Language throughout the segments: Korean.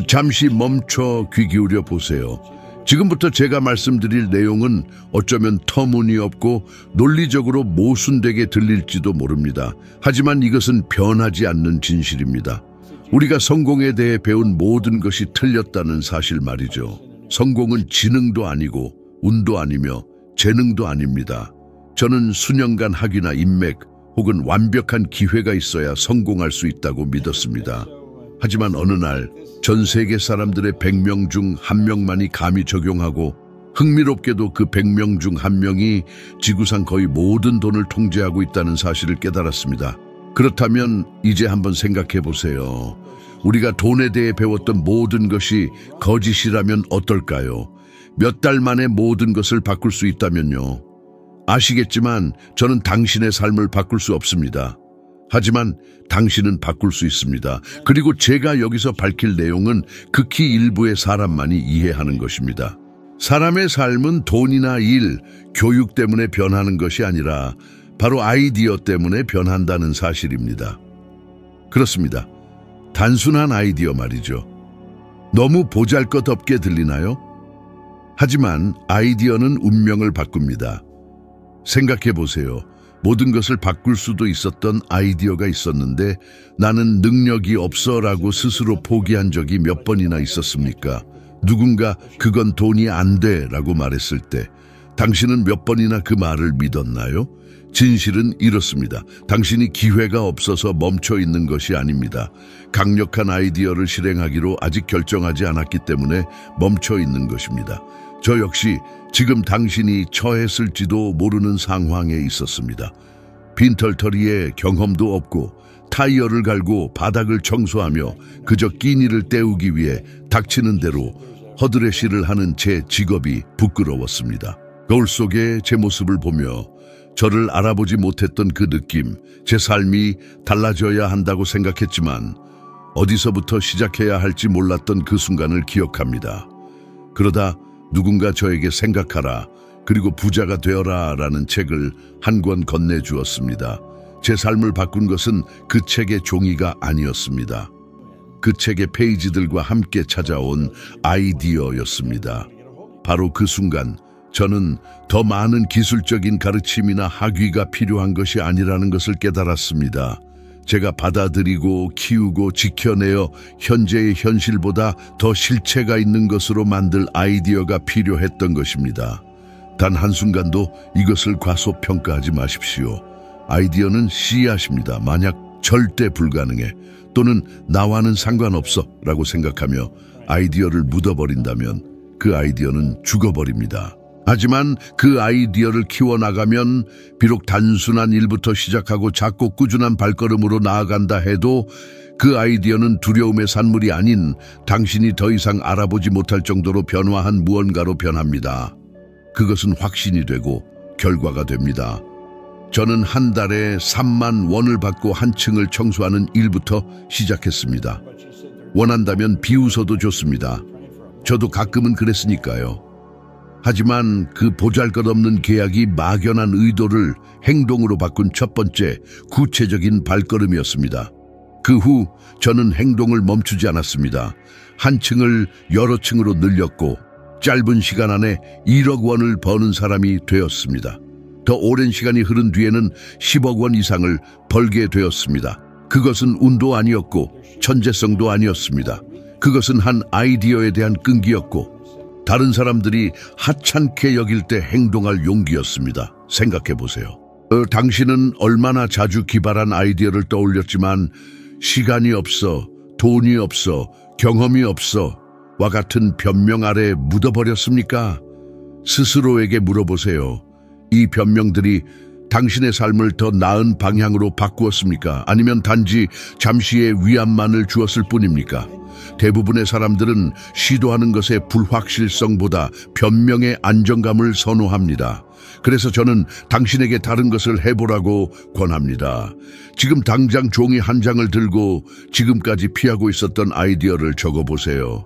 잠시 멈춰 귀 기울여 보세요. 지금부터 제가 말씀드릴 내용은 어쩌면 터무니없고 논리적으로 모순되게 들릴지도 모릅니다. 하지만 이것은 변하지 않는 진실입니다. 우리가 성공에 대해 배운 모든 것이 틀렸다는 사실 말이죠. 성공은 지능도 아니고 운도 아니며 재능도 아닙니다. 저는 수년간 학위나 인맥 혹은 완벽한 기회가 있어야 성공할 수 있다고 믿었습니다. 하지만 어느 날 전 세계 사람들의 100명 중 1명만이 감히 적용하고 흥미롭게도 그 100명 중 1명이 지구상 거의 모든 돈을 통제하고 있다는 사실을 깨달았습니다. 그렇다면 이제 한번 생각해 보세요. 우리가 돈에 대해 배웠던 모든 것이 거짓이라면 어떨까요? 몇 달 만에 모든 것을 바꿀 수 있다면요. 아시겠지만 저는 당신의 삶을 바꿀 수 없습니다. 하지만 당신은 바꿀 수 있습니다. 그리고 제가 여기서 밝힐 내용은 극히 일부의 사람만이 이해하는 것입니다. 사람의 삶은 돈이나 일, 교육 때문에 변하는 것이 아니라 바로 아이디어 때문에 변한다는 사실입니다. 그렇습니다. 단순한 아이디어 말이죠. 너무 보잘것없게 들리나요? 하지만 아이디어는 운명을 바꿉니다. 생각해 보세요. 모든 것을 바꿀 수도 있었던 아이디어가 있었는데 나는 능력이 없어라고 스스로 포기한 적이 몇 번이나 있었습니까? 누군가 그건 돈이 안 돼라고 말했을 때 당신은 몇 번이나 그 말을 믿었나요? 진실은 이렇습니다. 당신이 기회가 없어서 멈춰 있는 것이 아닙니다. 강력한 아이디어를 실행하기로 아직 결정하지 않았기 때문에 멈춰 있는 것입니다. 저 역시 지금 당신이 처했을지도 모르는 상황에 있었습니다. 빈털터리에 경험도 없고 타이어를 갈고 바닥을 청소하며 그저 끼니를 때우기 위해 닥치는 대로 허드레시를 하는 제 직업이 부끄러웠습니다. 거울 속에 제 모습을 보며 저를 알아보지 못했던 그 느낌, 제 삶이 달라져야 한다고 생각했지만 어디서부터 시작해야 할지 몰랐던 그 순간을 기억합니다. 그러다 누군가 저에게 생각하라, 그리고 부자가 되어라 라는 책을 한 권 건네주었습니다. 제 삶을 바꾼 것은 그 책의 종이가 아니었습니다. 그 책의 페이지들과 함께 찾아온 아이디어였습니다. 바로 그 순간 저는 더 많은 기술적인 가르침이나 학위가 필요한 것이 아니라는 것을 깨달았습니다. 제가 받아들이고 키우고 지켜내어 현재의 현실보다 더 실체가 있는 것으로 만들 아이디어가 필요했던 것입니다. 단 한순간도 이것을 과소평가하지 마십시오. 아이디어는 씨앗입니다. 만약 절대 불가능해 또는 나와는 상관없어 라고 생각하며 아이디어를 묻어버린다면 그 아이디어는 죽어버립니다. 하지만 그 아이디어를 키워나가면 비록 단순한 일부터 시작하고 작고 꾸준한 발걸음으로 나아간다 해도 그 아이디어는 두려움의 산물이 아닌 당신이 더 이상 알아보지 못할 정도로 변화한 무언가로 변합니다. 그것은 확신이 되고 결과가 됩니다. 저는 한 달에 3만 원을 받고 한 층을 청소하는 일부터 시작했습니다. 원한다면 비웃어도 좋습니다. 저도 가끔은 그랬으니까요. 하지만 그 보잘것없는 계약이 막연한 의도를 행동으로 바꾼 첫 번째 구체적인 발걸음이었습니다. 그 후 저는 행동을 멈추지 않았습니다. 한 층을 여러 층으로 늘렸고 짧은 시간 안에 1억 원을 버는 사람이 되었습니다. 더 오랜 시간이 흐른 뒤에는 10억 원 이상을 벌게 되었습니다. 그것은 운도 아니었고 천재성도 아니었습니다. 그것은 한 아이디어에 대한 끈기였고 다른 사람들이 하찮게 여길 때 행동할 용기였습니다. 생각해 보세요. 당신은 얼마나 자주 기발한 아이디어를 떠올렸지만 시간이 없어, 돈이 없어, 경험이 없어 와 같은 변명 아래 묻어버렸습니까? 스스로에게 물어보세요. 이 변명들이 당신의 삶을 더 나은 방향으로 바꾸었습니까? 아니면 단지 잠시의 위안만을 주었을 뿐입니까? 대부분의 사람들은 시도하는 것의 불확실성보다 변명의 안정감을 선호합니다. 그래서 저는 당신에게 다른 것을 해보라고 권합니다. 지금 당장 종이 한 장을 들고 지금까지 피하고 있었던 아이디어를 적어보세요.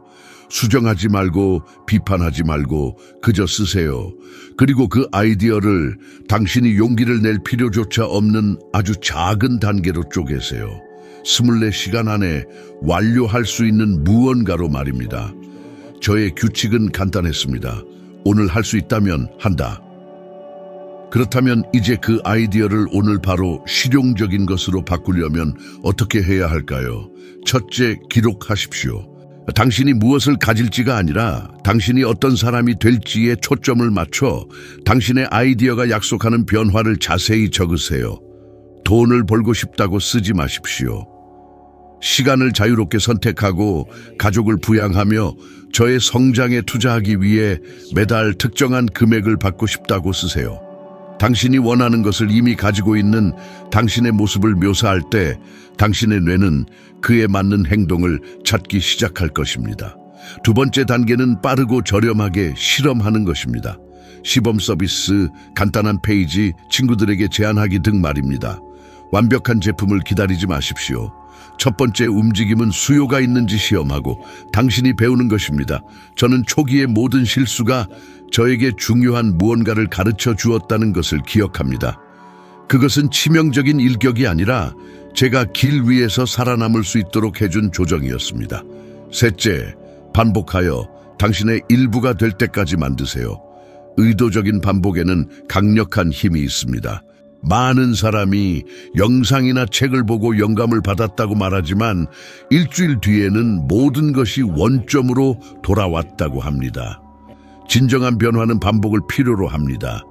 수정하지 말고 비판하지 말고 그저 쓰세요. 그리고 그 아이디어를 당신이 용기를 낼 필요조차 없는 아주 작은 단계로 쪼개세요. 24시간 안에 완료할 수 있는 무언가로 말입니다. 저의 규칙은 간단했습니다. 오늘 할 수 있다면 한다. 그렇다면 이제 그 아이디어를 오늘 바로 실용적인 것으로 바꾸려면 어떻게 해야 할까요? 첫째, 기록하십시오. 당신이 무엇을 가질지가 아니라 당신이 어떤 사람이 될지에 초점을 맞춰 당신의 아이디어가 약속하는 변화를 자세히 적으세요. 돈을 벌고 싶다고 쓰지 마십시오. 시간을 자유롭게 선택하고 가족을 부양하며 저의 성장에 투자하기 위해 매달 특정한 금액을 받고 싶다고 쓰세요. 당신이 원하는 것을 이미 가지고 있는 당신의 모습을 묘사할 때 당신의 뇌는 그에 맞는 행동을 찾기 시작할 것입니다. 두 번째 단계는 빠르고 저렴하게 실험하는 것입니다. 시범 서비스, 간단한 페이지, 친구들에게 제안하기 등 말입니다. 완벽한 제품을 기다리지 마십시오. 첫 번째 움직임은 수요가 있는지 시험하고 당신이 배우는 것입니다. 저는 초기의 모든 실수가 저에게 중요한 무언가를 가르쳐 주었다는 것을 기억합니다. 그것은 치명적인 일격이 아니라 제가 길 위에서 살아남을 수 있도록 해준 조정이었습니다. 셋째, 반복하여 당신의 일부가 될 때까지 만드세요. 의도적인 반복에는 강력한 힘이 있습니다. 많은 사람이 영상이나 책을 보고 영감을 받았다고 말하지만 일주일 뒤에는 모든 것이 원점으로 돌아왔다고 합니다. 진정한 변화는 반복을 필요로 합니다.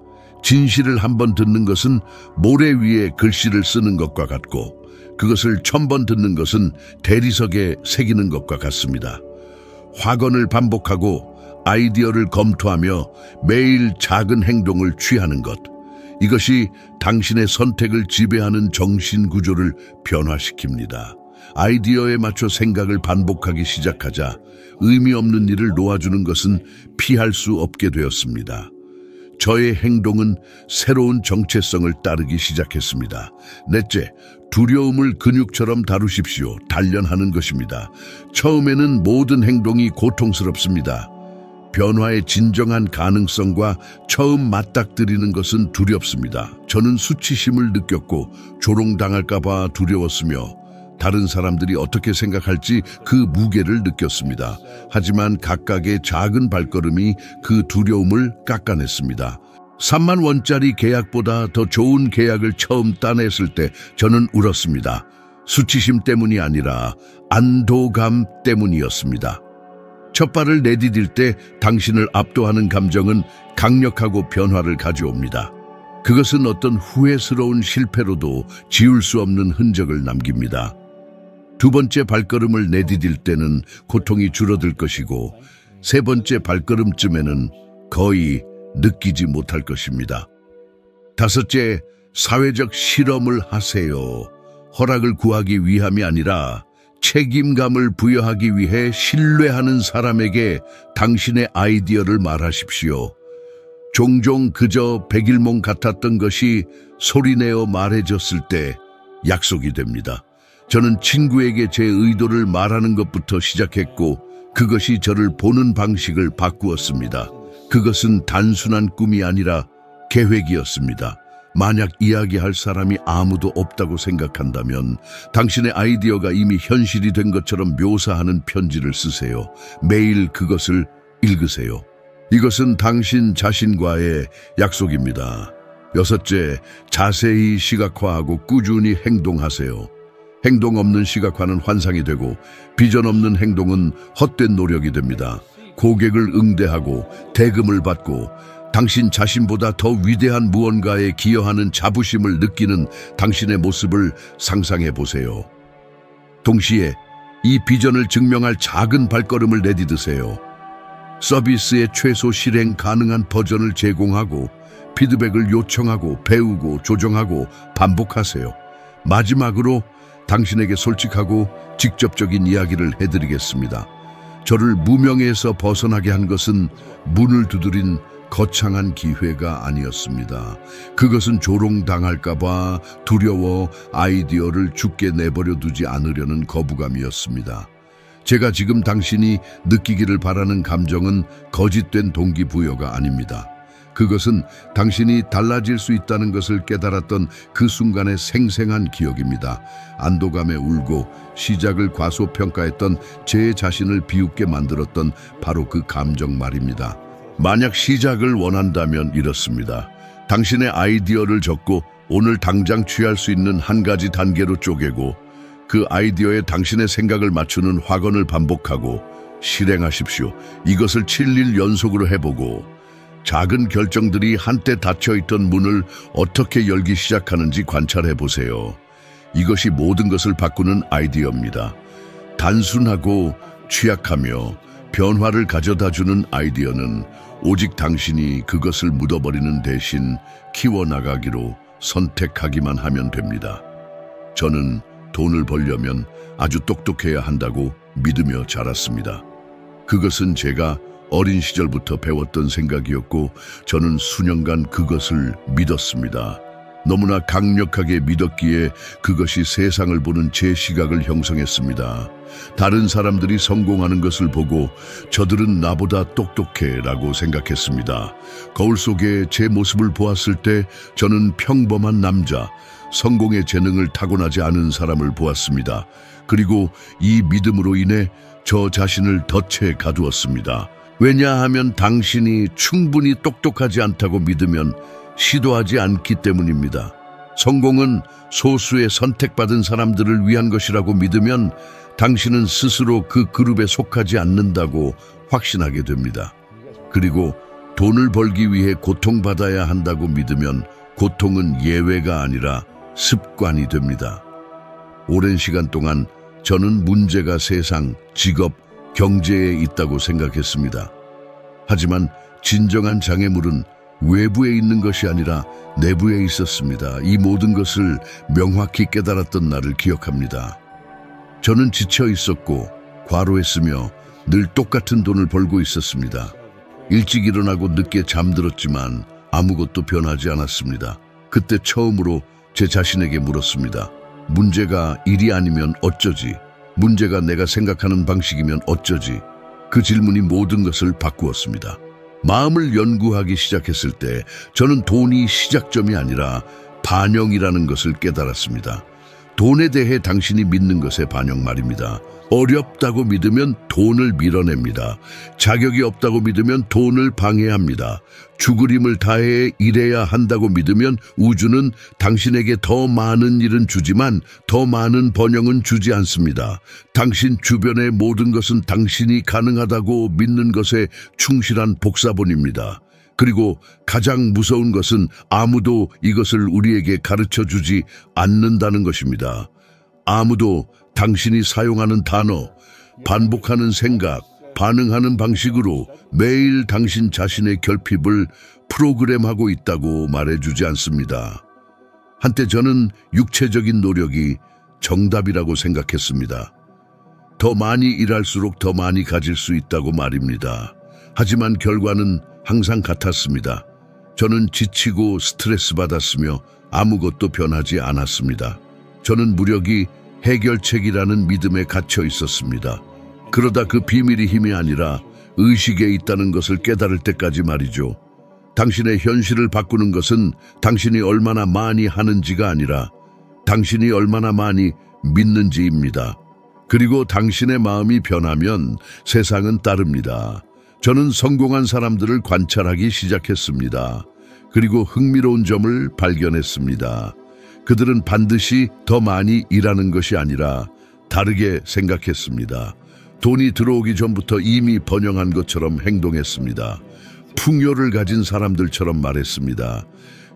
진실을 한번 듣는 것은 모래 위에 글씨를 쓰는 것과 같고 그것을 1000번 듣는 것은 대리석에 새기는 것과 같습니다. 확언을 반복하고 아이디어를 검토하며 매일 작은 행동을 취하는 것. 이것이 당신의 선택을 지배하는 정신 구조를 변화시킵니다. 아이디어에 맞춰 생각을 반복하기 시작하자 의미 없는 일을 놓아주는 것은 피할 수 없게 되었습니다. 저의 행동은 새로운 정체성을 따르기 시작했습니다. 넷째, 두려움을 근육처럼 다루십시오. 단련하는 것입니다. 처음에는 모든 행동이 고통스럽습니다. 변화의 진정한 가능성과 처음 맞닥뜨리는 것은 두렵습니다. 저는 수치심을 느꼈고 조롱당할까봐 두려웠으며 다른 사람들이 어떻게 생각할지 그 무게를 느꼈습니다. 하지만 각각의 작은 발걸음이 그 두려움을 깎아냈습니다. 3만 원짜리 계약보다 더 좋은 계약을 처음 따냈을 때 저는 울었습니다. 수치심 때문이 아니라 안도감 때문이었습니다. 첫 발을 내디딜 때 당신을 압도하는 감정은 강력하고 변화를 가져옵니다. 그것은 어떤 후회스러운 실패로도 지울 수 없는 흔적을 남깁니다. 두 번째 발걸음을 내디딜 때는 고통이 줄어들 것이고 세 번째 발걸음쯤에는 거의 느끼지 못할 것입니다. 다섯째, 사회적 실험을 하세요. 허락을 구하기 위함이 아니라 책임감을 부여하기 위해 신뢰하는 사람에게 당신의 아이디어를 말하십시오. 종종 그저 백일몽 같았던 것이 소리내어 말해졌을 때 약속이 됩니다. 저는 친구에게 제 의도를 말하는 것부터 시작했고 그것이 저를 보는 방식을 바꾸었습니다. 그것은 단순한 꿈이 아니라 계획이었습니다. 만약 이야기할 사람이 아무도 없다고 생각한다면 당신의 아이디어가 이미 현실이 된 것처럼 묘사하는 편지를 쓰세요. 매일 그것을 읽으세요. 이것은 당신 자신과의 약속입니다. 여섯째, 자세히 시각화하고 꾸준히 행동하세요. 행동 없는 시각화는 환상이 되고 비전 없는 행동은 헛된 노력이 됩니다. 고객을 응대하고 대금을 받고 당신 자신보다 더 위대한 무언가에 기여하는 자부심을 느끼는 당신의 모습을 상상해 보세요. 동시에 이 비전을 증명할 작은 발걸음을 내디드세요. 서비스의 최소 실행 가능한 버전을 제공하고 피드백을 요청하고 배우고 조정하고 반복하세요. 마지막으로 당신에게 솔직하고 직접적인 이야기를 해드리겠습니다. 저를 무명에서 벗어나게 한 것은 문을 두드린 거창한 기회가 아니었습니다. 그것은 조롱당할까봐 두려워 아이디어를 죽게 내버려 두지 않으려는 거부감이었습니다. 제가 지금 당신이 느끼기를 바라는 감정은 거짓된 동기부여가 아닙니다. 그것은 당신이 달라질 수 있다는 것을 깨달았던 그 순간의 생생한 기억입니다. 안도감에 울고 시작을 과소평가했던 제 자신을 비웃게 만들었던 바로 그 감정 말입니다. 만약 시작을 원한다면 이렇습니다. 당신의 아이디어를 적고 오늘 당장 취할 수 있는 한 가지 단계로 쪼개고 그 아이디어에 당신의 생각을 맞추는 확언을 반복하고 실행하십시오. 이것을 7일 연속으로 해보고 작은 결정들이 한때 닫혀있던 문을 어떻게 열기 시작하는지 관찰해 보세요. 이것이 모든 것을 바꾸는 아이디어입니다. 단순하고 취약하며 변화를 가져다주는 아이디어는 오직 당신이 그것을 묻어버리는 대신 키워나가기로 선택하기만 하면 됩니다. 저는 돈을 벌려면 아주 똑똑해야 한다고 믿으며 자랐습니다. 그것은 제가 어린 시절부터 배웠던 생각이었고 저는 수년간 그것을 믿었습니다. 너무나 강력하게 믿었기에 그것이 세상을 보는 제 시각을 형성했습니다. 다른 사람들이 성공하는 것을 보고 저들은 나보다 똑똑해 라고 생각했습니다. 거울 속에 제 모습을 보았을 때 저는 평범한 남자, 성공의 재능을 타고나지 않은 사람을 보았습니다. 그리고 이 믿음으로 인해 저 자신을 덫에 가두었습니다. 왜냐하면 당신이 충분히 똑똑하지 않다고 믿으면 시도하지 않기 때문입니다. 성공은 소수의 선택받은 사람들을 위한 것이라고 믿으면 당신은 스스로 그 그룹에 속하지 않는다고 확신하게 됩니다. 그리고 돈을 벌기 위해 고통받아야 한다고 믿으면 고통은 예외가 아니라 습관이 됩니다. 오랜 시간 동안 저는 문제가 세상, 직업, 경제에 있다고 생각했습니다. 하지만 진정한 장애물은 외부에 있는 것이 아니라 내부에 있었습니다. 이 모든 것을 명확히 깨달았던 날을 기억합니다. 저는 지쳐 있었고 과로했으며 늘 똑같은 돈을 벌고 있었습니다. 일찍 일어나고 늦게 잠들었지만 아무것도 변하지 않았습니다. 그때 처음으로 제 자신에게 물었습니다. 문제가 일이 아니면 어쩌지? 문제가 내가 생각하는 방식이면 어쩌지? 그 질문이 모든 것을 바꾸었습니다. 마음을 연구하기 시작했을 때 저는 돈이 시작점이 아니라 반영이라는 것을 깨달았습니다. 돈에 대해 당신이 믿는 것의 반영 말입니다. 어렵다고 믿으면 돈을 밀어냅니다. 자격이 없다고 믿으면 돈을 방해합니다. 죽을 힘을 다해 일해야 한다고 믿으면 우주는 당신에게 더 많은 일은 주지만 더 많은 번영은 주지 않습니다. 당신 주변의 모든 것은 당신이 가능하다고 믿는 것에 충실한 복사본입니다. 그리고 가장 무서운 것은 아무도 이것을 우리에게 가르쳐주지 않는다는 것입니다. 아무도 당신이 사용하는 단어, 반복하는 생각, 반응하는 방식으로 매일 당신 자신의 결핍을 프로그램하고 있다고 말해주지 않습니다. 한때 저는 육체적인 노력이 정답이라고 생각했습니다. 더 많이 일할수록 더 많이 가질 수 있다고 말입니다. 하지만 결과는 항상 같았습니다. 저는 지치고 스트레스 받았으며 아무것도 변하지 않았습니다. 저는 무력이 해결책이라는 믿음에 갇혀 있었습니다. 그러다 그 비밀이 힘이 아니라 의식에 있다는 것을 깨달을 때까지 말이죠. 당신의 현실을 바꾸는 것은 당신이 얼마나 많이 하는지가 아니라 당신이 얼마나 많이 믿는지입니다. 그리고 당신의 마음이 변하면 세상은 따릅니다. 저는 성공한 사람들을 관찰하기 시작했습니다. 그리고 흥미로운 점을 발견했습니다. 그들은 반드시 더 많이 일하는 것이 아니라 다르게 생각했습니다. 돈이 들어오기 전부터 이미 번영한 것처럼 행동했습니다. 풍요를 가진 사람들처럼 말했습니다.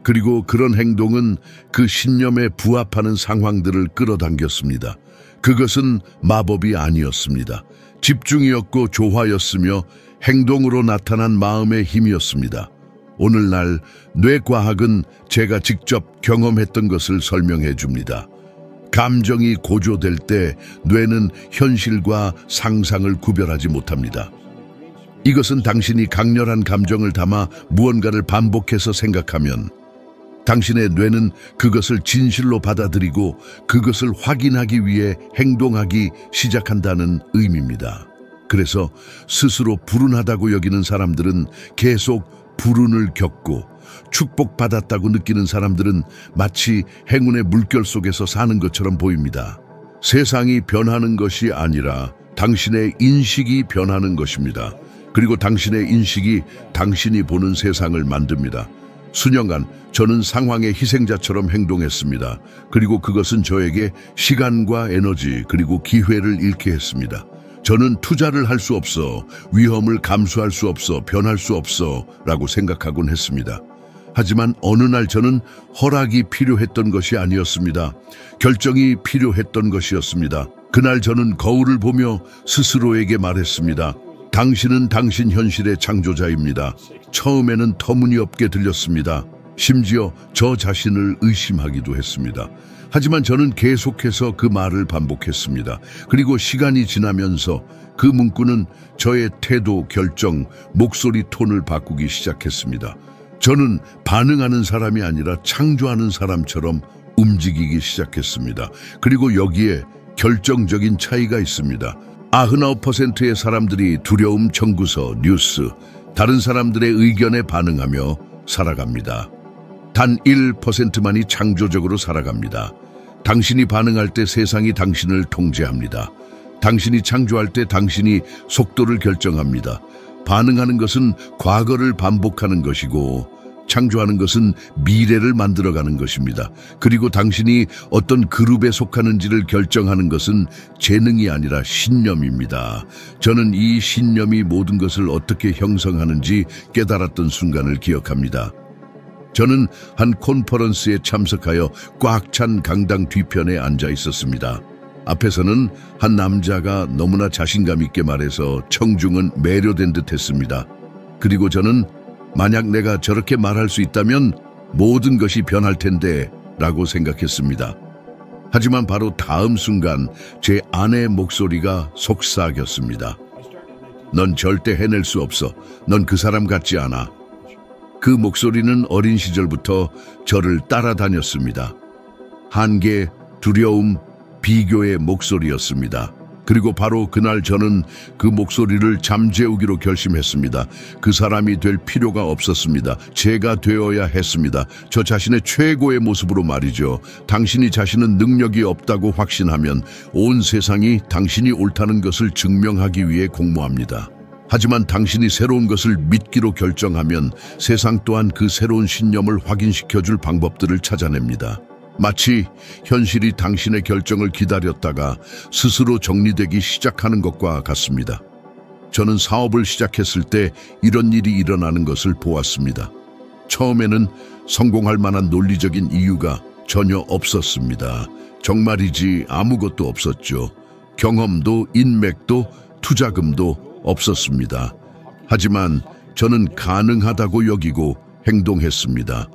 그리고 그런 행동은 그 신념에 부합하는 상황들을 끌어당겼습니다. 그것은 마법이 아니었습니다. 집중이었고 조화였으며 행동으로 나타난 마음의 힘이었습니다. 오늘날 뇌과학은 제가 직접 경험했던 것을 설명해 줍니다. 감정이 고조될 때 뇌는 현실과 상상을 구별하지 못합니다. 이것은 당신이 강렬한 감정을 담아 무언가를 반복해서 생각하면 당신의 뇌는 그것을 진실로 받아들이고 그것을 확인하기 위해 행동하기 시작한다는 의미입니다. 그래서 스스로 불운하다고 여기는 사람들은 계속 불운을 겪고 축복받았다고 느끼는 사람들은 마치 행운의 물결 속에서 사는 것처럼 보입니다. 세상이 변하는 것이 아니라 당신의 인식이 변하는 것입니다. 그리고 당신의 인식이 당신이 보는 세상을 만듭니다. 수년간 저는 상황의 희생자처럼 행동했습니다. 그리고 그것은 저에게 시간과 에너지 그리고 기회를 잃게 했습니다. 저는 투자를 할 수 없어, 위험을 감수할 수 없어, 변할 수 없어 라고 생각하곤 했습니다. 하지만 어느 날 저는 허락이 필요했던 것이 아니었습니다. 결정이 필요했던 것이었습니다. 그날 저는 거울을 보며 스스로에게 말했습니다. 당신은 당신 현실의 창조자입니다. 처음에는 터무니없게 들렸습니다. 심지어 저 자신을 의심하기도 했습니다. 하지만 저는 계속해서 그 말을 반복했습니다. 그리고 시간이 지나면서 그 문구는 저의 태도, 결정, 목소리 톤을 바꾸기 시작했습니다. 저는 반응하는 사람이 아니라 창조하는 사람처럼 움직이기 시작했습니다. 그리고 여기에 결정적인 차이가 있습니다. 99%의 사람들이 두려움 청구서, 뉴스, 다른 사람들의 의견에 반응하며 살아갑니다. 단 1%만이 창조적으로 살아갑니다. 당신이 반응할 때 세상이 당신을 통제합니다. 당신이 창조할 때 당신이 속도를 결정합니다. 반응하는 것은 과거를 반복하는 것이고 창조하는 것은 미래를 만들어가는 것입니다. 그리고 당신이 어떤 그룹에 속하는지를 결정하는 것은 재능이 아니라 신념입니다. 저는 이 신념이 모든 것을 어떻게 형성하는지 깨달았던 순간을 기억합니다. 저는 한 콘퍼런스에 참석하여 꽉 찬 강당 뒤편에 앉아 있었습니다. 앞에서는 한 남자가 너무나 자신감 있게 말해서 청중은 매료된 듯 했습니다. 그리고 저는 만약 내가 저렇게 말할 수 있다면 모든 것이 변할 텐데 라고 생각했습니다. 하지만 바로 다음 순간 제 아내의 목소리가 속삭였습니다. 넌 절대 해낼 수 없어. 넌 그 사람 같지 않아. 그 목소리는 어린 시절부터 저를 따라다녔습니다. 한계, 두려움, 비교의 목소리였습니다. 그리고 바로 그날 저는 그 목소리를 잠재우기로 결심했습니다. 그 사람이 될 필요가 없었습니다. 제가 되어야 했습니다. 저 자신의 최고의 모습으로 말이죠. 당신이 자신은 능력이 없다고 확신하면 온 세상이 당신이 옳다는 것을 증명하기 위해 공모합니다. 하지만 당신이 새로운 것을 믿기로 결정하면 세상 또한 그 새로운 신념을 확인시켜줄 방법들을 찾아냅니다. 마치 현실이 당신의 결정을 기다렸다가 스스로 정리되기 시작하는 것과 같습니다. 저는 사업을 시작했을 때 이런 일이 일어나는 것을 보았습니다. 처음에는 성공할 만한 논리적인 이유가 전혀 없었습니다. 정말이지 아무것도 없었죠. 경험도 인맥도 투자금도 없었습니다. 하지만 저는 가능하다고 여기고 행동했습니다.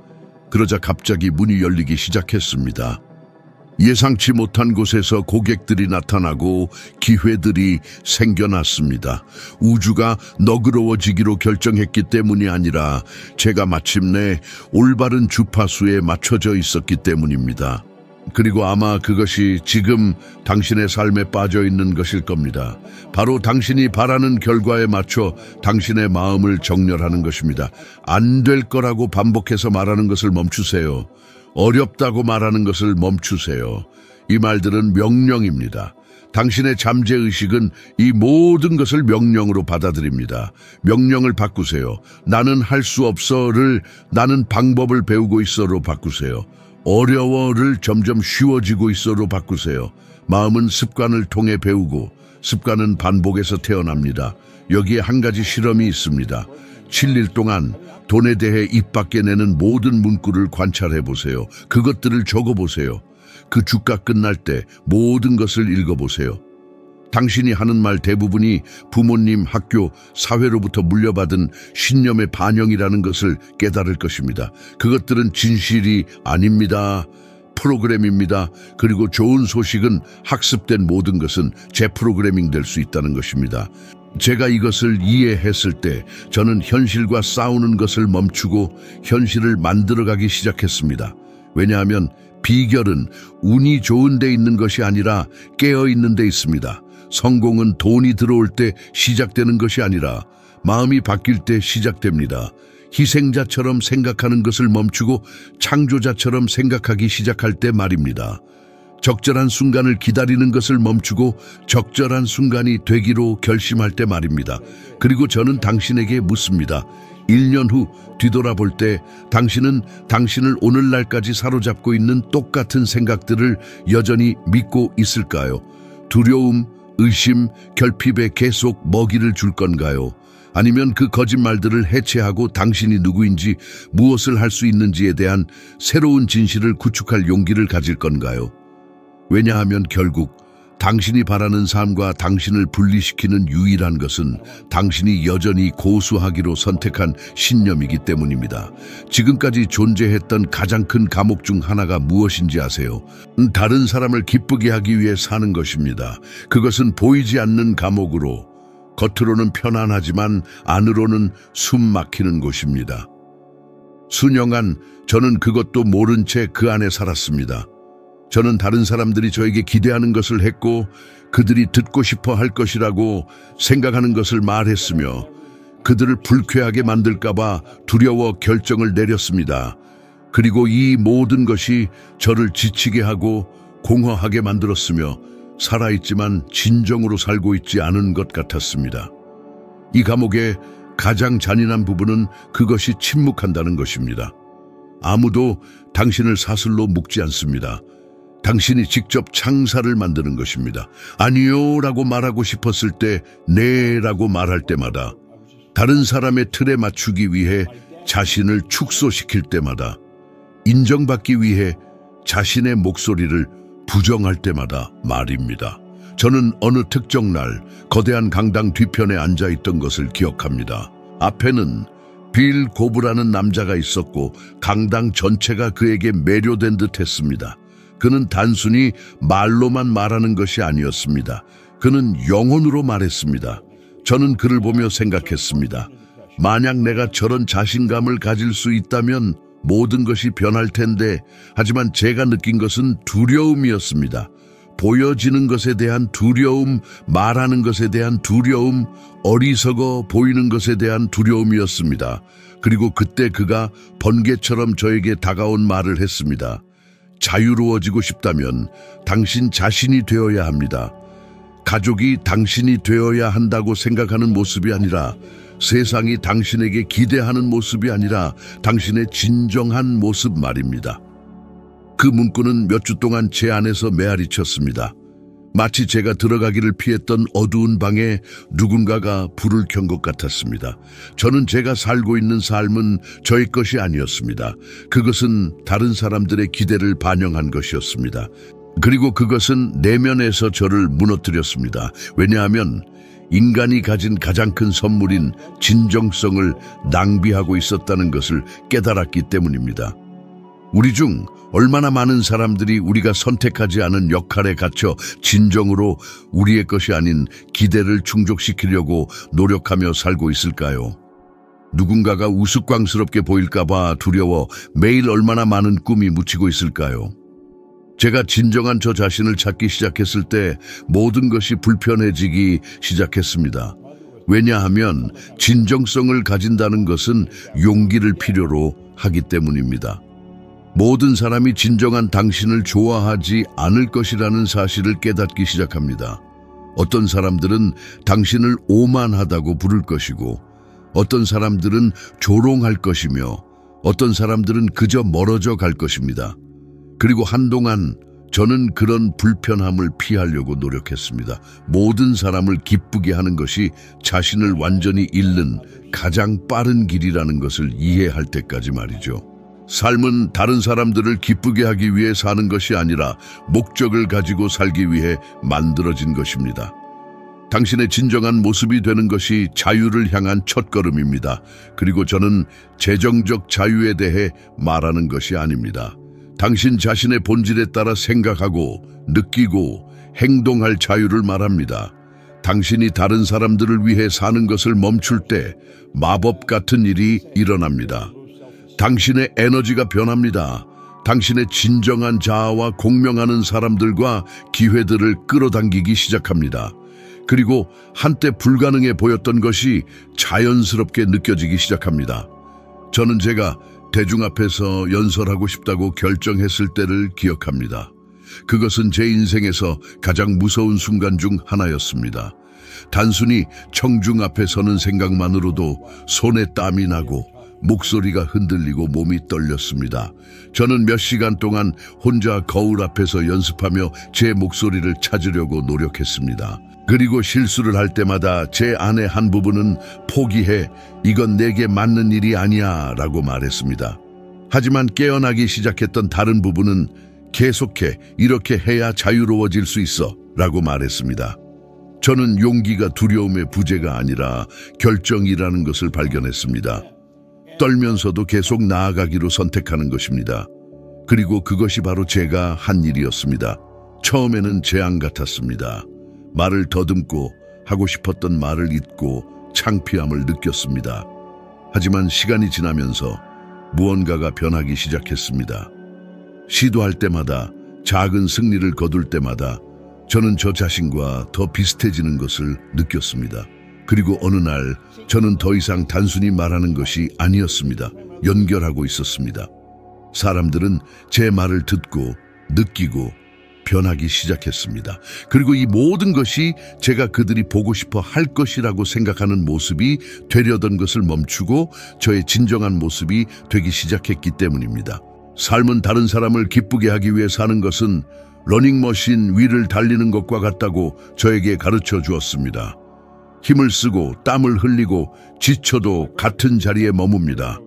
그러자 갑자기 문이 열리기 시작했습니다. 예상치 못한 곳에서 고객들이 나타나고 기회들이 생겨났습니다. 우주가 너그러워지기로 결정했기 때문이 아니라 제가 마침내 올바른 주파수에 맞춰져 있었기 때문입니다. 그리고 아마 그것이 지금 당신의 삶에 빠져 있는 것일 겁니다. 바로 당신이 바라는 결과에 맞춰 당신의 마음을 정렬하는 것입니다. 안 될 거라고 반복해서 말하는 것을 멈추세요. 어렵다고 말하는 것을 멈추세요. 이 말들은 명령입니다. 당신의 잠재의식은 이 모든 것을 명령으로 받아들입니다. 명령을 바꾸세요. 나는 할 수 없어를 나는 방법을 배우고 있어로 바꾸세요. 어려워를 점점 쉬워지고 있어로 바꾸세요. 마음은 습관을 통해 배우고 습관은 반복에서 태어납니다. 여기에 한 가지 실험이 있습니다. 7일 동안 돈에 대해 입 밖에 내는 모든 문구를 관찰해 보세요. 그것들을 적어 보세요. 그 주가 끝날 때 모든 것을 읽어보세요. 당신이 하는 말 대부분이 부모님, 학교, 사회로부터 물려받은 신념의 반영이라는 것을 깨달을 것입니다. 그것들은 진실이 아닙니다. 프로그램입니다. 그리고 좋은 소식은 학습된 모든 것은 재프로그래밍 될 수 있다는 것입니다. 제가 이것을 이해했을 때 저는 현실과 싸우는 것을 멈추고 현실을 만들어가기 시작했습니다. 왜냐하면 비결은 운이 좋은 데 있는 것이 아니라 깨어있는 데 있습니다. 성공은 돈이 들어올 때 시작되는 것이 아니라 마음이 바뀔 때 시작됩니다. 희생자처럼 생각하는 것을 멈추고 창조자처럼 생각하기 시작할 때 말입니다. 적절한 순간을 기다리는 것을 멈추고 적절한 순간이 되기로 결심할 때 말입니다. 그리고 저는 당신에게 묻습니다. 1년 후 뒤돌아볼 때 당신은 당신을 오늘날까지 사로잡고 있는 똑같은 생각들을 여전히 믿고 있을까요? 두려움, 의심, 결핍에 계속 먹이를 줄 건가요? 아니면 그 거짓말들을 해체하고 당신이 누구인지 무엇을 할 수 있는지에 대한 새로운 진실을 구축할 용기를 가질 건가요? 왜냐하면 결국 당신이 바라는 삶과 당신을 분리시키는 유일한 것은 당신이 여전히 고수하기로 선택한 신념이기 때문입니다. 지금까지 존재했던 가장 큰 감옥 중 하나가 무엇인지 아세요? 다른 사람을 기쁘게 하기 위해 사는 것입니다. 그것은 보이지 않는 감옥으로 겉으로는 편안하지만 안으로는 숨 막히는 곳입니다. 수년간 저는 그것도 모른 채 그 안에 살았습니다. 저는 다른 사람들이 저에게 기대하는 것을 했고 그들이 듣고 싶어 할 것이라고 생각하는 것을 말했으며 그들을 불쾌하게 만들까 봐 두려워 결정을 내렸습니다. 그리고 이 모든 것이 저를 지치게 하고 공허하게 만들었으며 살아있지만 진정으로 살고 있지 않은 것 같았습니다. 이 감옥의 가장 잔인한 부분은 그것이 침묵한다는 것입니다. 아무도 당신을 사슬로 묶지 않습니다. 당신이 직접 창사를 만드는 것입니다. 아니요 라고 말하고 싶었을 때 네 라고 말할 때마다, 다른 사람의 틀에 맞추기 위해 자신을 축소시킬 때마다, 인정받기 위해 자신의 목소리를 부정할 때마다 말입니다. 저는 어느 특정 날 거대한 강당 뒤편에 앉아있던 것을 기억합니다. 앞에는 빌 고브라는 남자가 있었고 강당 전체가 그에게 매료된 듯 했습니다. 그는 단순히 말로만 말하는 것이 아니었습니다. 그는 영혼으로 말했습니다. 저는 그를 보며 생각했습니다. 만약 내가 저런 자신감을 가질 수 있다면 모든 것이 변할 텐데, 하지만 제가 느낀 것은 두려움이었습니다. 보여지는 것에 대한 두려움, 말하는 것에 대한 두려움, 어리석어 보이는 것에 대한 두려움이었습니다. 그리고 그때 그가 번개처럼 저에게 다가온 말을 했습니다. 자유로워지고 싶다면 당신 자신이 되어야 합니다. 가족이 당신이 되어야 한다고 생각하는 모습이 아니라, 세상이 당신에게 기대하는 모습이 아니라 당신의 진정한 모습 말입니다. 그 문구는 몇 주 동안 제 안에서 메아리 쳤습니다. 마치 제가 들어가기를 피했던 어두운 방에 누군가가 불을 켠 것 같았습니다. 저는 제가 살고 있는 삶은 저의 것이 아니었습니다. 그것은 다른 사람들의 기대를 반영한 것이었습니다. 그리고 그것은 내면에서 저를 무너뜨렸습니다. 왜냐하면 인간이 가진 가장 큰 선물인 진정성을 낭비하고 있었다는 것을 깨달았기 때문입니다. 우리 중 얼마나 많은 사람들이 우리가 선택하지 않은 역할에 갇혀 진정으로 우리의 것이 아닌 기대를 충족시키려고 노력하며 살고 있을까요? 누군가가 우스꽝스럽게 보일까봐 두려워 매일 얼마나 많은 꿈이 묻히고 있을까요? 제가 진정한 저 자신을 찾기 시작했을 때 모든 것이 불편해지기 시작했습니다. 왜냐하면 진정성을 가진다는 것은 용기를 필요로 하기 때문입니다. 모든 사람이 진정한 당신을 좋아하지 않을 것이라는 사실을 깨닫기 시작합니다. 어떤 사람들은 당신을 오만하다고 부를 것이고, 어떤 사람들은 조롱할 것이며, 어떤 사람들은 그저 멀어져 갈 것입니다. 그리고 한동안 저는 그런 불편함을 피하려고 노력했습니다. 모든 사람을 기쁘게 하는 것이 자신을 완전히 잃는 가장 빠른 길이라는 것을 이해할 때까지 말이죠. 삶은 다른 사람들을 기쁘게 하기 위해 사는 것이 아니라 목적을 가지고 살기 위해 만들어진 것입니다. 당신의 진정한 모습이 되는 것이 자유를 향한 첫걸음입니다. 그리고 저는 재정적 자유에 대해 말하는 것이 아닙니다. 당신 자신의 본질에 따라 생각하고 느끼고 행동할 자유를 말합니다. 당신이 다른 사람들을 위해 사는 것을 멈출 때 마법 같은 일이 일어납니다. 당신의 에너지가 변합니다. 당신의 진정한 자아와 공명하는 사람들과 기회들을 끌어당기기 시작합니다. 그리고 한때 불가능해 보였던 것이 자연스럽게 느껴지기 시작합니다. 저는 제가 대중 앞에서 연설하고 싶다고 결정했을 때를 기억합니다. 그것은 제 인생에서 가장 무서운 순간 중 하나였습니다. 단순히 청중 앞에 서는 생각만으로도 손에 땀이 나고 목소리가 흔들리고 몸이 떨렸습니다. 저는 몇 시간 동안 혼자 거울 앞에서 연습하며 제 목소리를 찾으려고 노력했습니다. 그리고 실수를 할 때마다 제 안의 한 부분은 포기해, 이건 내게 맞는 일이 아니야 라고 말했습니다. 하지만 깨어나기 시작했던 다른 부분은 계속해, 이렇게 해야 자유로워질 수 있어 라고 말했습니다. 저는 용기가 두려움의 부재가 아니라 결정이라는 것을 발견했습니다. 떨면서도 계속 나아가기로 선택하는 것입니다. 그리고 그것이 바로 제가 한 일이었습니다. 처음에는 재앙 같았습니다. 말을 더듬고 하고 싶었던 말을 잊고 창피함을 느꼈습니다. 하지만 시간이 지나면서 무언가가 변하기 시작했습니다. 시도할 때마다, 작은 승리를 거둘 때마다 저는 저 자신과 더 비슷해지는 것을 느꼈습니다. 그리고 어느 날 저는 더 이상 단순히 말하는 것이 아니었습니다. 연결하고 있었습니다. 사람들은 제 말을 듣고 느끼고 변하기 시작했습니다. 그리고 이 모든 것이 제가 그들이 보고 싶어 할 것이라고 생각하는 모습이 되려던 것을 멈추고 저의 진정한 모습이 되기 시작했기 때문입니다. 삶은 다른 사람을 기쁘게 하기 위해 사는 것은 러닝머신 위를 달리는 것과 같다고 저에게 가르쳐 주었습니다. 힘을 쓰고 땀을 흘리고 지쳐도 같은 자리에 머뭅니다.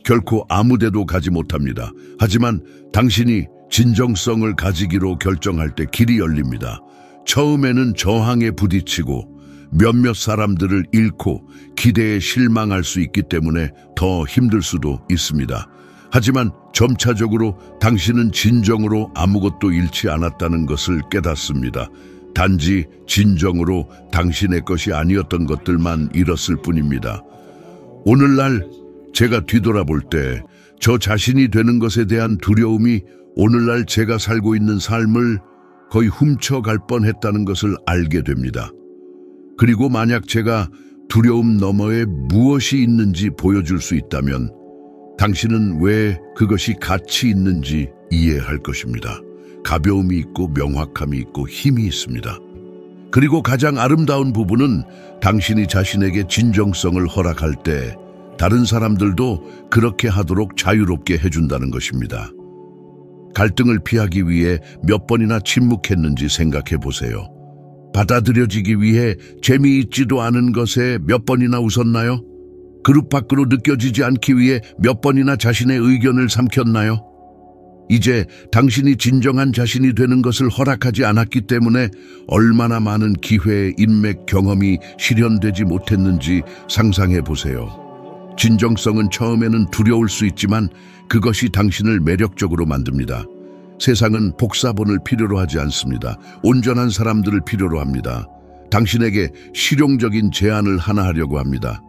결코 아무 데도 가지 못합니다. 하지만 당신이 진정성을 가지기로 결정할 때 길이 열립니다. 처음에는 저항에 부딪히고 몇몇 사람들을 잃고 기대에 실망할 수 있기 때문에 더 힘들 수도 있습니다. 하지만 점차적으로 당신은 진정으로 아무것도 잃지 않았다는 것을 깨닫습니다. 단지 진정으로 당신의 것이 아니었던 것들만 잃었을 뿐입니다. 오늘날 제가 뒤돌아볼 때 저 자신이 되는 것에 대한 두려움이 오늘날 제가 살고 있는 삶을 거의 훔쳐갈 뻔했다는 것을 알게 됩니다. 그리고 만약 제가 두려움 너머에 무엇이 있는지 보여줄 수 있다면 당신은 왜 그것이 가치 있는지 이해할 것입니다. 가벼움이 있고 명확함이 있고 힘이 있습니다. 그리고 가장 아름다운 부분은 당신이 자신에게 진정성을 허락할 때 다른 사람들도 그렇게 하도록 자유롭게 해준다는 것입니다. 갈등을 피하기 위해 몇 번이나 침묵했는지 생각해 보세요. 받아들여지기 위해 재미있지도 않은 것에 몇 번이나 웃었나요? 그룹 밖으로 느껴지지 않기 위해 몇 번이나 자신의 의견을 삼켰나요? 이제 당신이 진정한 자신이 되는 것을 허락하지 않았기 때문에 얼마나 많은 기회, 인맥, 경험이 실현되지 못했는지 상상해 보세요. 진정성은 처음에는 두려울 수 있지만 그것이 당신을 매력적으로 만듭니다. 세상은 복사본을 필요로 하지 않습니다. 온전한 사람들을 필요로 합니다. 당신에게 실용적인 제안을 하나 하려고 합니다.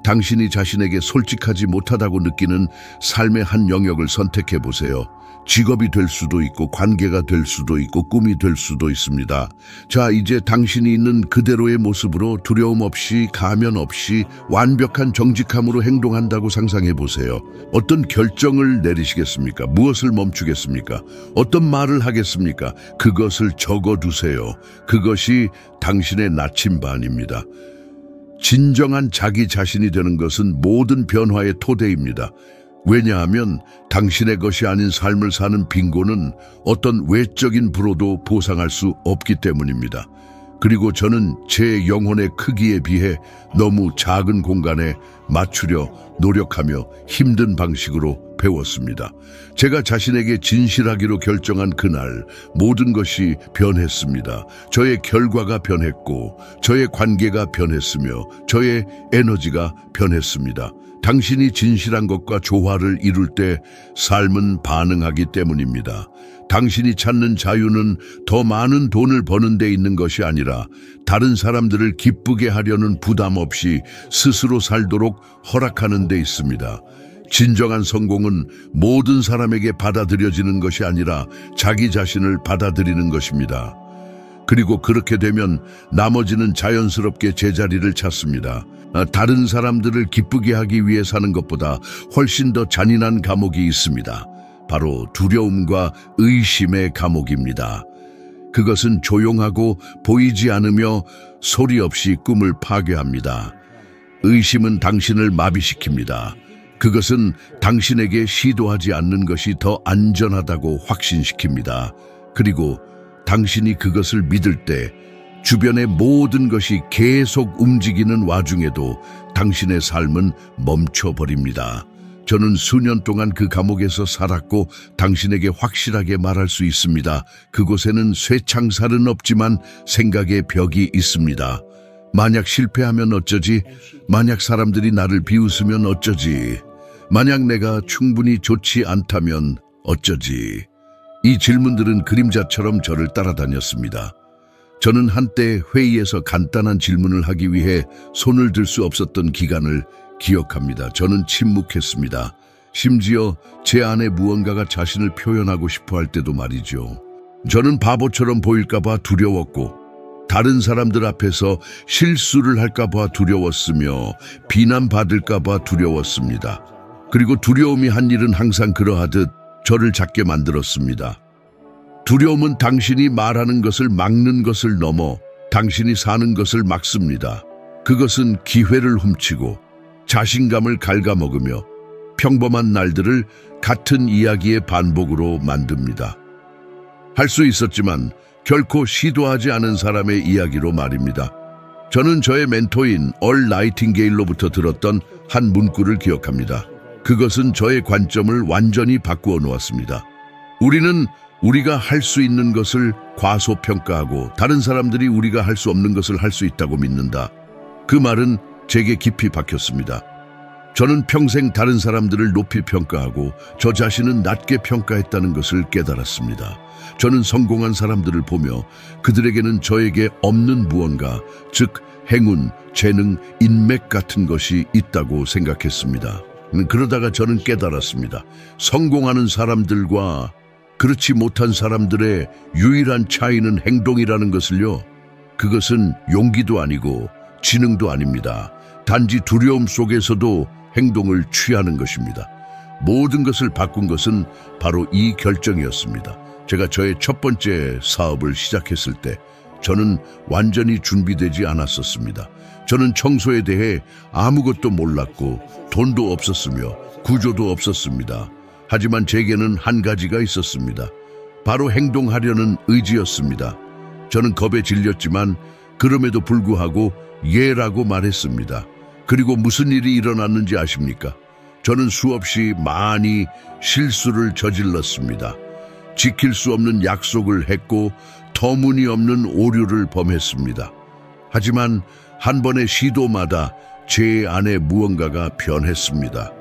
당신이 자신에게 솔직하지 못하다고 느끼는 삶의 한 영역을 선택해 보세요. 직업이 될 수도 있고 관계가 될 수도 있고 꿈이 될 수도 있습니다. 자, 이제 당신이 있는 그대로의 모습으로 두려움 없이 가면 없이 완벽한 정직함으로 행동한다고 상상해 보세요. 어떤 결정을 내리시겠습니까? 무엇을 멈추겠습니까? 어떤 말을 하겠습니까? 그것을 적어두세요. 그것이 당신의 나침반입니다. 진정한 자기 자신이 되는 것은 모든 변화의 토대입니다. 왜냐하면 당신의 것이 아닌 삶을 사는 빈곤은 어떤 외적인 부로도 보상할 수 없기 때문입니다. 그리고 저는 제 영혼의 크기에 비해 너무 작은 공간에 맞추려 노력하며 힘든 방식으로 배웠습니다. 제가 자신에게 진실하기로 결정한 그날 모든 것이 변했습니다. 저의 결과가 변했고 저의 관계가 변했으며 저의 에너지가 변했습니다. 당신이 진실한 것과 조화를 이룰 때 삶은 반응하기 때문입니다. 당신이 찾는 자유는 더 많은 돈을 버는 데 있는 것이 아니라 다른 사람들을 기쁘게 하려는 부담 없이 스스로 살도록 허락하는 데 있습니다. 진정한 성공은 모든 사람에게 받아들여지는 것이 아니라 자기 자신을 받아들이는 것입니다. 그리고 그렇게 되면 나머지는 자연스럽게 제자리를 찾습니다. 다른 사람들을 기쁘게 하기 위해 사는 것보다 훨씬 더 잔인한 감옥이 있습니다. 바로 두려움과 의심의 감옥입니다. 그것은 조용하고 보이지 않으며 소리 없이 꿈을 파괴합니다. 의심은 당신을 마비시킵니다. 그것은 당신에게 시도하지 않는 것이 더 안전하다고 확신시킵니다. 그리고 당신이 그것을 믿을 때 주변의 모든 것이 계속 움직이는 와중에도 당신의 삶은 멈춰버립니다. 저는 수년 동안 그 감옥에서 살았고 당신에게 확실하게 말할 수 있습니다. 그곳에는 쇠창살은 없지만 생각의 벽이 있습니다. 만약 실패하면 어쩌지? 만약 사람들이 나를 비웃으면 어쩌지? 만약 내가 충분히 좋지 않다면 어쩌지? 이 질문들은 그림자처럼 저를 따라다녔습니다. 저는 한때 회의에서 간단한 질문을 하기 위해 손을 들 수 없었던 기간을 기억합니다. 저는 침묵했습니다. 심지어 제 안에 무언가가 자신을 표현하고 싶어 할 때도 말이죠. 저는 바보처럼 보일까 봐 두려웠고 다른 사람들 앞에서 실수를 할까 봐 두려웠으며 비난받을까 봐 두려웠습니다. 그리고 두려움이 한 일은 항상 그러하듯 저를 작게 만들었습니다. 두려움은 당신이 말하는 것을 막는 것을 넘어 당신이 사는 것을 막습니다. 그것은 기회를 훔치고 자신감을 갉아먹으며 평범한 날들을 같은 이야기의 반복으로 만듭니다. 할 수 있었지만 결코 시도하지 않은 사람의 이야기로 말입니다. 저는 저의 멘토인 얼 나이팅게일로부터 들었던 한 문구를 기억합니다. 그것은 저의 관점을 완전히 바꾸어 놓았습니다. 우리는 우리가 할 수 있는 것을 과소평가하고 다른 사람들이 우리가 할 수 없는 것을 할 수 있다고 믿는다. 그 말은 제게 깊이 박혔습니다. 저는 평생 다른 사람들을 높이 평가하고 저 자신은 낮게 평가했다는 것을 깨달았습니다. 저는 성공한 사람들을 보며 그들에게는 저에게 없는 무언가, 즉 행운, 재능, 인맥 같은 것이 있다고 생각했습니다. 그러다가 저는 깨달았습니다. 성공하는 사람들과 그렇지 못한 사람들의 유일한 차이는 행동이라는 것을요. 그것은 용기도 아니고 지능도 아닙니다. 단지 두려움 속에서도 행동을 취하는 것입니다. 모든 것을 바꾼 것은 바로 이 결정이었습니다. 제가 저의 첫 번째 사업을 시작했을 때 저는 완전히 준비되지 않았었습니다. 저는 청소에 대해 아무것도 몰랐고 돈도 없었으며 구조도 없었습니다. 하지만 제게는 한 가지가 있었습니다. 바로 행동하려는 의지였습니다. 저는 겁에 질렸지만 그럼에도 불구하고 예라고 말했습니다. 그리고 무슨 일이 일어났는지 아십니까? 저는 수없이 많이 실수를 저질렀습니다. 지킬 수 없는 약속을 했고 터무니없는 오류를 범했습니다. 하지만 한 번의 시도마다 제 안에 무언가가 변했습니다.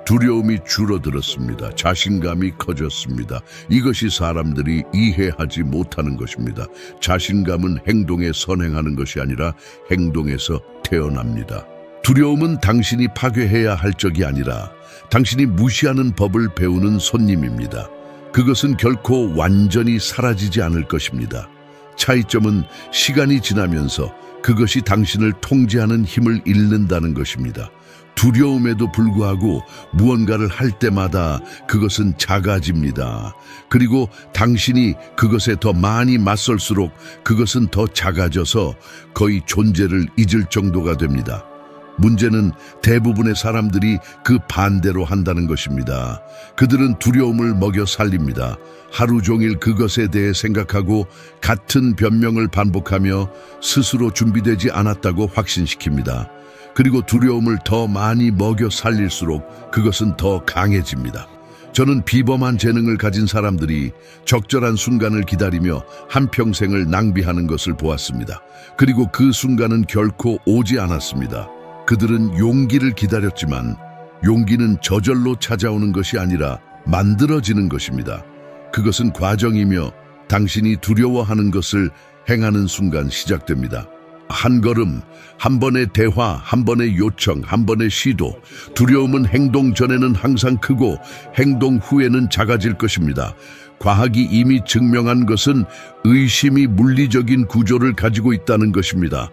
두려움이 줄어들었습니다. 자신감이 커졌습니다. 이것이 사람들이 이해하지 못하는 것입니다. 자신감은 행동에 선행하는 것이 아니라 행동에서 태어납니다. 두려움은 당신이 파괴해야 할 적이 아니라 당신이 무시하는 법을 배우는 손님입니다. 그것은 결코 완전히 사라지지 않을 것입니다. 차이점은 시간이 지나면서 그것이 당신을 통제하는 힘을 잃는다는 것입니다. 두려움에도 불구하고 무언가를 할 때마다 그것은 작아집니다. 그리고 당신이 그것에 더 많이 맞설수록 그것은 더 작아져서 거의 존재를 잊을 정도가 됩니다. 문제는 대부분의 사람들이 그 반대로 한다는 것입니다. 그들은 두려움을 먹여 살립니다. 하루 종일 그것에 대해 생각하고 같은 변명을 반복하며 스스로 준비되지 않았다고 확신시킵니다. 그리고 두려움을 더 많이 먹여 살릴수록 그것은 더 강해집니다. 저는 비범한 재능을 가진 사람들이 적절한 순간을 기다리며 한평생을 낭비하는 것을 보았습니다. 그리고 그 순간은 결코 오지 않았습니다. 그들은 용기를 기다렸지만 용기는 저절로 찾아오는 것이 아니라 만들어지는 것입니다. 그것은 과정이며 당신이 두려워하는 것을 행하는 순간 시작됩니다. 한 걸음, 한 번의 대화, 한 번의 요청, 한 번의 시도. 두려움은 행동 전에는 항상 크고 행동 후에는 작아질 것입니다. 과학이 이미 증명한 것은 의심이 물리적인 구조를 가지고 있다는 것입니다.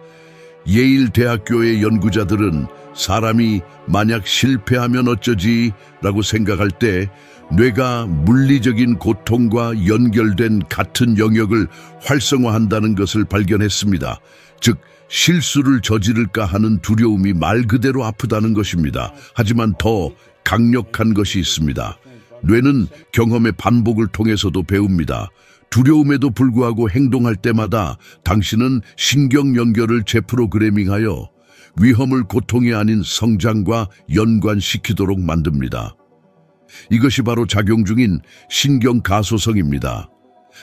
예일 대학교의 연구자들은 사람이 만약 실패하면 어쩌지 라고 생각할 때 뇌가 물리적인 고통과 연결된 같은 영역을 활성화한다는 것을 발견했습니다. 즉, 실수를 저지를까 하는 두려움이 말 그대로 아프다는 것입니다. 하지만 더 강력한 것이 있습니다. 뇌는 경험의 반복을 통해서도 배웁니다. 두려움에도 불구하고 행동할 때마다 당신은 신경 연결을 재프로그래밍하여 위험을 고통이 아닌 성장과 연관시키도록 만듭니다. 이것이 바로 작용 중인 신경 가소성입니다.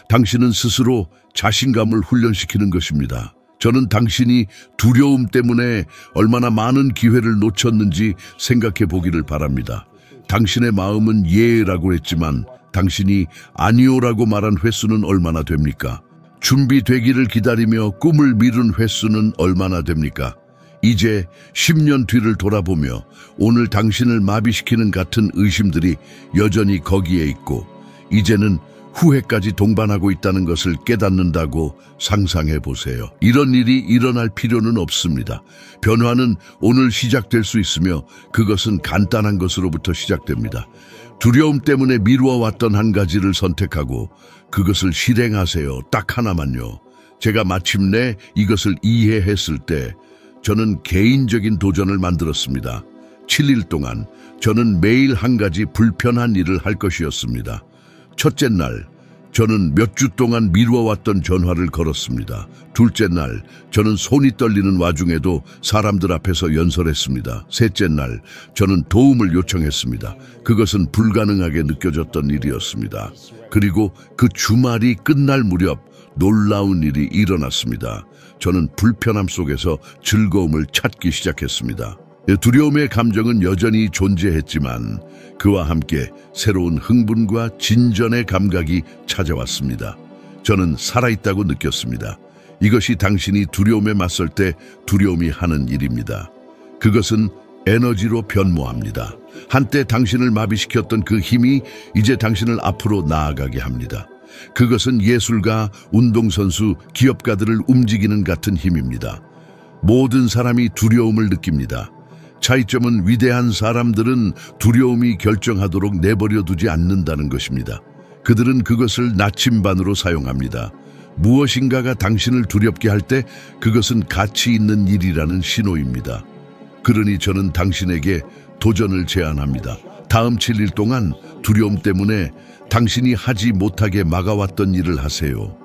당신은 스스로 자신감을 훈련시키는 것입니다. 저는 당신이 두려움 때문에 얼마나 많은 기회를 놓쳤는지 생각해 보기를 바랍니다. 당신의 마음은 예라고 했지만 당신이 아니오라고 말한 횟수는 얼마나 됩니까? 준비되기를 기다리며 꿈을 미룬 횟수는 얼마나 됩니까? 이제 10년 뒤를 돌아보며 오늘 당신을 마비시키는 같은 의심들이 여전히 거기에 있고 이제는 후회까지 동반하고 있다는 것을 깨닫는다고 상상해 보세요. 이런 일이 일어날 필요는 없습니다. 변화는 오늘 시작될 수 있으며 그것은 간단한 것으로부터 시작됩니다. 두려움 때문에 미루어왔던 한 가지를 선택하고 그것을 실행하세요. 딱 하나만요. 제가 마침내 이것을 이해했을 때 저는 개인적인 도전을 만들었습니다. 7일 동안 저는 매일 한 가지 불편한 일을 할 것이었습니다. 첫째 날, 저는 몇 주 동안 미루어왔던 전화를 걸었습니다. 둘째 날, 저는 손이 떨리는 와중에도 사람들 앞에서 연설했습니다. 셋째 날, 저는 도움을 요청했습니다. 그것은 불가능하게 느껴졌던 일이었습니다. 그리고 그 주말이 끝날 무렵 놀라운 일이 일어났습니다. 저는 불편함 속에서 즐거움을 찾기 시작했습니다. 두려움의 감정은 여전히 존재했지만 그와 함께 새로운 흥분과 진전의 감각이 찾아왔습니다. 저는 살아있다고 느꼈습니다. 이것이 당신이 두려움에 맞설 때 두려움이 하는 일입니다. 그것은 에너지로 변모합니다. 한때 당신을 마비시켰던 그 힘이 이제 당신을 앞으로 나아가게 합니다. 그것은 예술가, 운동선수, 기업가들을 움직이는 같은 힘입니다. 모든 사람이 두려움을 느낍니다. 차이점은 위대한 사람들은 두려움이 결정하도록 내버려 두지 않는다는 것입니다. 그들은 그것을 나침반으로 사용합니다. 무엇인가가 당신을 두렵게 할 때 그것은 가치 있는 일이라는 신호입니다. 그러니 저는 당신에게 도전을 제안합니다. 다음 7일 동안 두려움 때문에 당신이 하지 못하게 막아왔던 일을 하세요.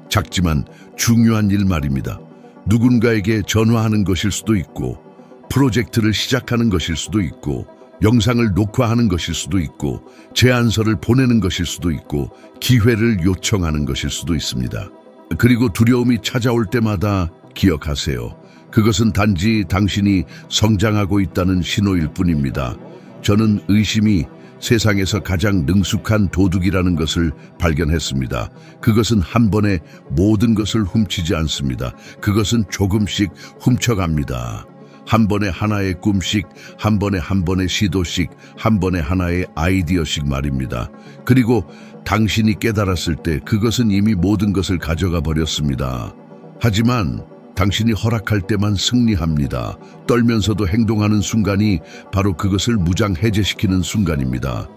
작지만 중요한 일 말입니다. 누군가에게 전화하는 것일 수도 있고 프로젝트를 시작하는 것일 수도 있고 영상을 녹화하는 것일 수도 있고 제안서를 보내는 것일 수도 있고 기회를 요청하는 것일 수도 있습니다. 그리고 두려움이 찾아올 때마다 기억하세요. 그것은 단지 당신이 성장하고 있다는 신호일 뿐입니다. 저는 의심이 세상에서 가장 능숙한 도둑이라는 것을 발견했습니다. 그것은 한 번에 모든 것을 훔치지 않습니다. 그것은 조금씩 훔쳐갑니다. 한 번에 하나의 꿈씩, 한 번에 시도씩, 한 번에 하나의 아이디어씩 말입니다. 그리고 당신이 깨달았을 때 그것은 이미 모든 것을 가져가 버렸습니다. 하지만 당신이 허락할 때만 승리합니다. 떨면서도 행동하는 순간이 바로 그것을 무장해제시키는 순간입니다.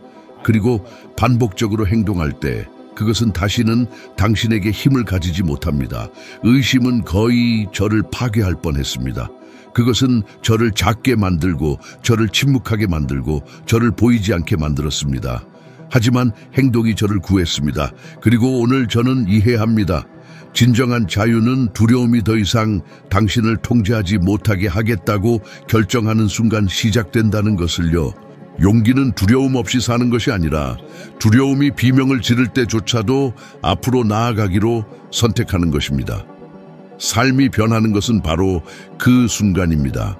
그리고 반복적으로 행동할 때 그것은 다시는 당신에게 힘을 가지지 못합니다. 의심은 거의 저를 파괴할 뻔했습니다. 그것은 저를 작게 만들고 저를 침묵하게 만들고 저를 보이지 않게 만들었습니다. 하지만 행동이 저를 구했습니다. 그리고 오늘 저는 이해합니다. 진정한 자유는 두려움이 더 이상 당신을 통제하지 못하게 하겠다고 결정하는 순간 시작된다는 것을요. 용기는 두려움 없이 사는 것이 아니라 두려움이 비명을 지를 때조차도 앞으로 나아가기로 선택하는 것입니다. 삶이 변하는 것은 바로 그 순간입니다.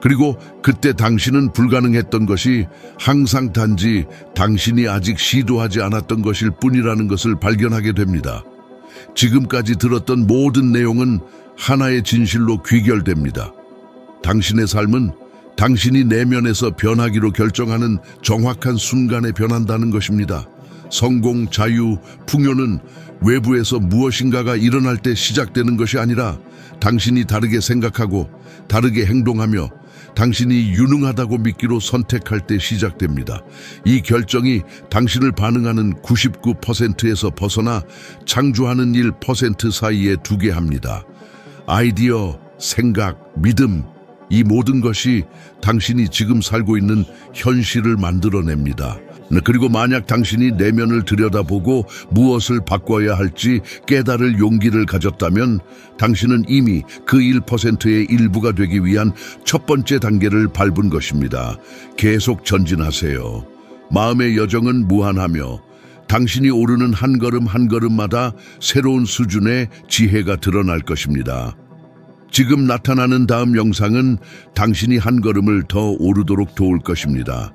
그리고 그때 당신은 불가능했던 것이 항상 단지 당신이 아직 시도하지 않았던 것일 뿐이라는 것을 발견하게 됩니다. 지금까지 들었던 모든 내용은 하나의 진실로 귀결됩니다. 당신의 삶은 당신이 내면에서 변하기로 결정하는 정확한 순간에 변한다는 것입니다. 성공, 자유, 풍요는 외부에서 무엇인가가 일어날 때 시작되는 것이 아니라 당신이 다르게 생각하고 다르게 행동하며 당신이 유능하다고 믿기로 선택할 때 시작됩니다. 이 결정이 당신을 반응하는 99%에서 벗어나 창조하는 1% 사이에 두게 합니다. 아이디어, 생각, 믿음, 이 모든 것이 당신이 지금 살고 있는 현실을 만들어냅니다. 그리고 만약 당신이 내면을 들여다보고 무엇을 바꿔야 할지 깨달을 용기를 가졌다면 당신은 이미 그 1%의 일부가 되기 위한 첫 번째 단계를 밟은 것입니다. 계속 전진하세요. 마음의 여정은 무한하며 당신이 오르는 한 걸음 한 걸음마다 새로운 수준의 지혜가 드러날 것입니다. 지금 나타나는 다음 영상은 당신이 한 걸음을 더 오르도록 도울 것입니다.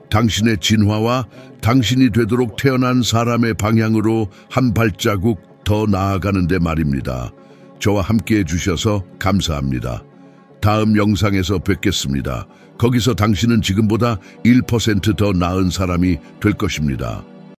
당신의 진화와 당신이 되도록 태어난 사람의 방향으로 한 발자국 더 나아가는 데 말입니다. 저와 함께 해주셔서 감사합니다. 다음 영상에서 뵙겠습니다. 거기서 당신은 지금보다 1% 더 나은 사람이 될 것입니다.